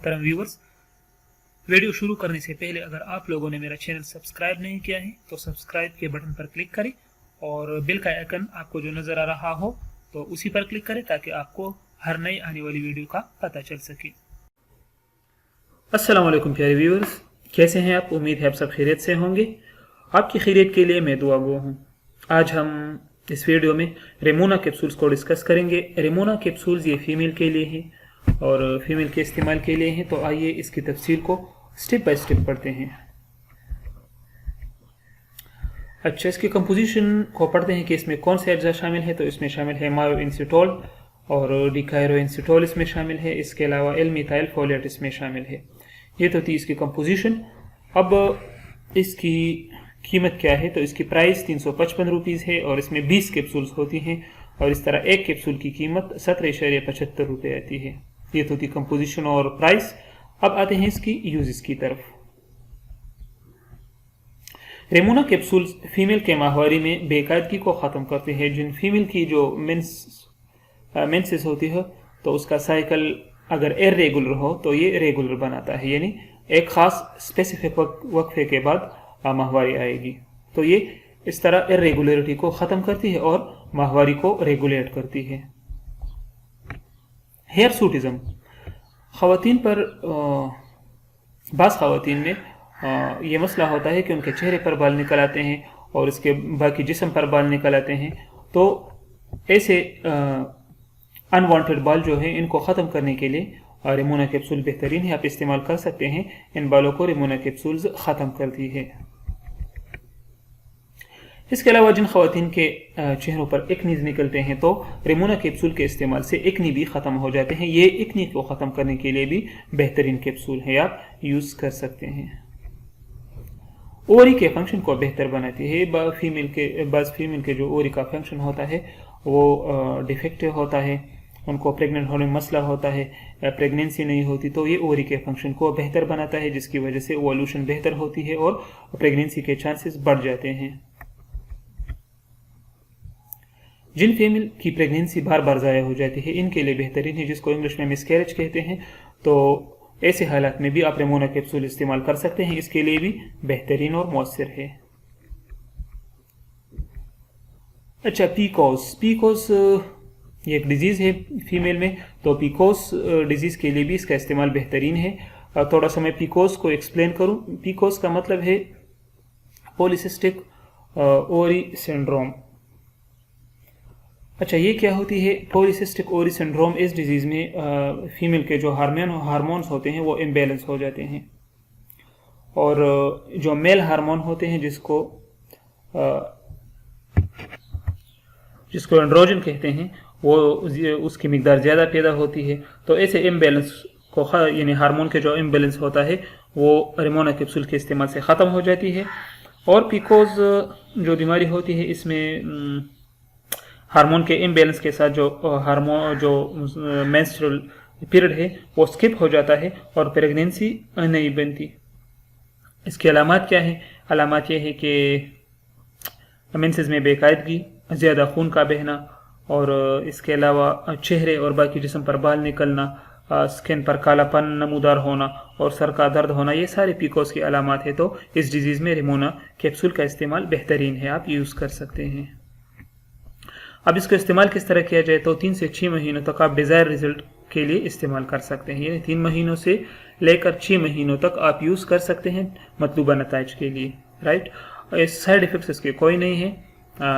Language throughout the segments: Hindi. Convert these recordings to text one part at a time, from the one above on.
मोहतरम व्यूवर्स, वीडियो शुरू करने से पहले अगर आप लोगों ने मेरा चैनल सब्सक्राइब नहीं किया है तो सब्सक्राइब के बटन पर क्लिक करें और बेल का आइकन आपको जो नज़र आ रहा हो तो उसी पर क्लिक करें ताकि आपको हर नई आने वाली वीडियो का पता चल सके। अस्सलाम वालेकुम प्यारे व्यूवर्स, कैसे हैं आप? उम्मीद है आप सब खैरियत से होंगे। आपकी खैरियत के लिए मैं दुआ गो हूँ। आज हम इस वीडियो में रेमोना कैप्सूल्स को डिस्कस करेंगे। रेमोना कैप्सूल्स ये फीमेल के लिए हैं और फीमेल के इस्तेमाल के लिए हैं। तो आइए इसकी तफसील को स्टेप बाय स्टेप पढ़ते हैं। अच्छा, इसकी कंपोजिशन को पढ़ते हैं कि इसमें कौन से अज्जा शामिल है। तो इसमें शामिल है मायोइंसिटोल और डिकायरोइंसिटोल इसमें शामिल है। इसके अलावा एल मिथाइल फोलेट इसमें शामिल है। ये तो थी इसकी कंपोजिशन। अब इसकी कीमत क्या है? तो इसकी प्राइस 355 रुपीज़ है और इसमें 20 कैप्सूल्स होती हैं और इस तरह एक कैप्सूल की कीमत 17.75 रुपये आती है। ये तो थी कंपोजिशन और प्राइस। अब आते हैं इसकी यूजेस की तरफ। रेमोना कैप्सूल्स फीमेल के माहवारी में बेकायदगी को ख़त्म करते हैं। जिन फीमेल की जो मेंसेस होती है तो उसका साइकिल अगर इरेगुलर हो तो ये रेगुलर बनाता है, यानी एक ख़ास स्पेसिफिक वक्फे के बाद माहवारी आएगी। तो ये इस तरह इरेगुलरिटी को ख़त्म करती है और माहवारी को रेगुलेट करती है। हेयर सूटिज़म ख़वातीन पर बाज़ ख़वातीन में ये मसला होता है कि उनके चेहरे पर बाल निकल आते हैं और इसके बाकी जिस्म पर बाल निकल आते हैं। तो ऐसे अनवांटेड बाल जो है इनको ख़त्म करने के लिए रेमोना कैप्सूल बेहतरीन है। आप इस्तेमाल कर सकते हैं। इन बालों को रेमोना कैप्सूल्स ख़त्म करती है। इसके अलावा जिन ख़वातीन के चेहरों पर एक्नीज निकलते हैं तो रेमोना कैप्सूल के इस्तेमाल से एक्नी भी ख़त्म हो जाते हैं। ये एक्नी को ख़त्म करने के लिए भी बेहतरीन कैप्सूल है, आप यूज़ कर सकते हैं। ओवरी के फंक्शन को बेहतर बनाती है। बाज़ फीमेल के जो ओवरी का फंक्शन होता है वो डिफेक्टिव होता है, उनको प्रेग्नेंट होने में मसला होता है, प्रेगनेंसी नहीं होती, तो ये ओवरी के फंक्शन को बेहतर बनाता है जिसकी वजह से ओवल्यूशन बेहतर होती है और प्रेगनेंसी के चांसेस बढ़ जाते हैं। जिन फीमेल की प्रेगनेंसी बार बार ज़ाया हो जाती है इनके लिए बेहतरीन है, जिसको इंग्लिश में मिसकैरेज कहते हैं। तो ऐसे हालात में भी आप रेमोना कैप्सूल इस्तेमाल कर सकते हैं। इसके लिए भी बेहतरीन और मौसर है। अच्छा, पीकोस ये एक डिजीज़ है फीमेल में। तो पीकोस डिजीज़ के लिए भी इसका इस्तेमाल बेहतरीन है। थोड़ा सा मैं पीकोस को एक्सप्लेन करूं। पीकोस का मतलब है पॉलीसिस्टिक ओवरी सिंड्रोम। अच्छा, ये क्या होती है? पॉलीसिस्टिक ओवरी सिंड्रोम इस डिजीज़ में फीमेल के जो हार्मोन्स होते हैं वो इम्बैलेंस हो जाते हैं और जो मेल हार्मोन होते हैं जिसको एंड्रोजन कहते हैं वो उसकी मिकदार ज़्यादा पैदा होती है। तो ऐसे इम्बैलेंस को यानी हार्मोन के जो इम्बैलेंस होता है वो रेमोना कैप्सूल के इस्तेमाल से ख़त्म हो जाती है। और पीकोस जो बीमारी होती है इसमें हार्मोन के इम्बैलेंस के साथ जो मेंस्ट्रुअल पीरियड है वो स्किप हो जाता है और प्रेगनेंसी नहीं बनती। इसकी अलामात क्या है? अलामात ये है कि मेंसेस में बेकायदगी, ज़्यादा खून का बहना और इसके अलावा चेहरे और बाकी जिस्म पर बाल निकलना, स्किन पर कालापन नमूदार होना और सर का दर्द होना, ये सारे पीकोस की अलामात है। तो इस डिजीज़ में रेमोना कैप्सूल का इस्तेमाल बेहतरीन है, आप यूज़ कर सकते हैं। अब इसका इस्तेमाल किस तरह किया जाए? तो 3 से 6 महीनों तक आप डिज़ायर रिजल्ट के लिए इस्तेमाल कर सकते हैं। यानी 3 महीनों से लेकर 6 महीनों तक आप यूज़ कर सकते हैं मतलूबा नताइज के लिए, राइट। साइड इफ़ेक्ट्स इसके कोई नहीं है।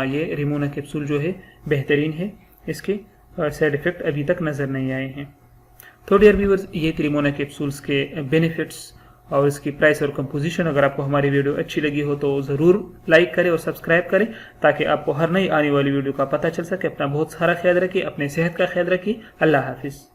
ये रेमोना कैप्सूल जो है बेहतरीन है, इसके साइड इफ़ेक्ट अभी तक नज़र नहीं आए हैं। तो डियर व्यूअर्स, ये रेमोना कैप्सूल्स के बेनिफिट्स और इसकी प्राइस और कंपोजिशन। अगर आपको हमारी वीडियो अच्छी लगी हो तो ज़रूर लाइक करें और सब्सक्राइब करें ताकि आपको हर नई आने वाली वीडियो का पता चल सके। अपना बहुत सारा ख्याल रखिए, अपने सेहत का ख्याल रखिए। अल्लाह हाफिज़।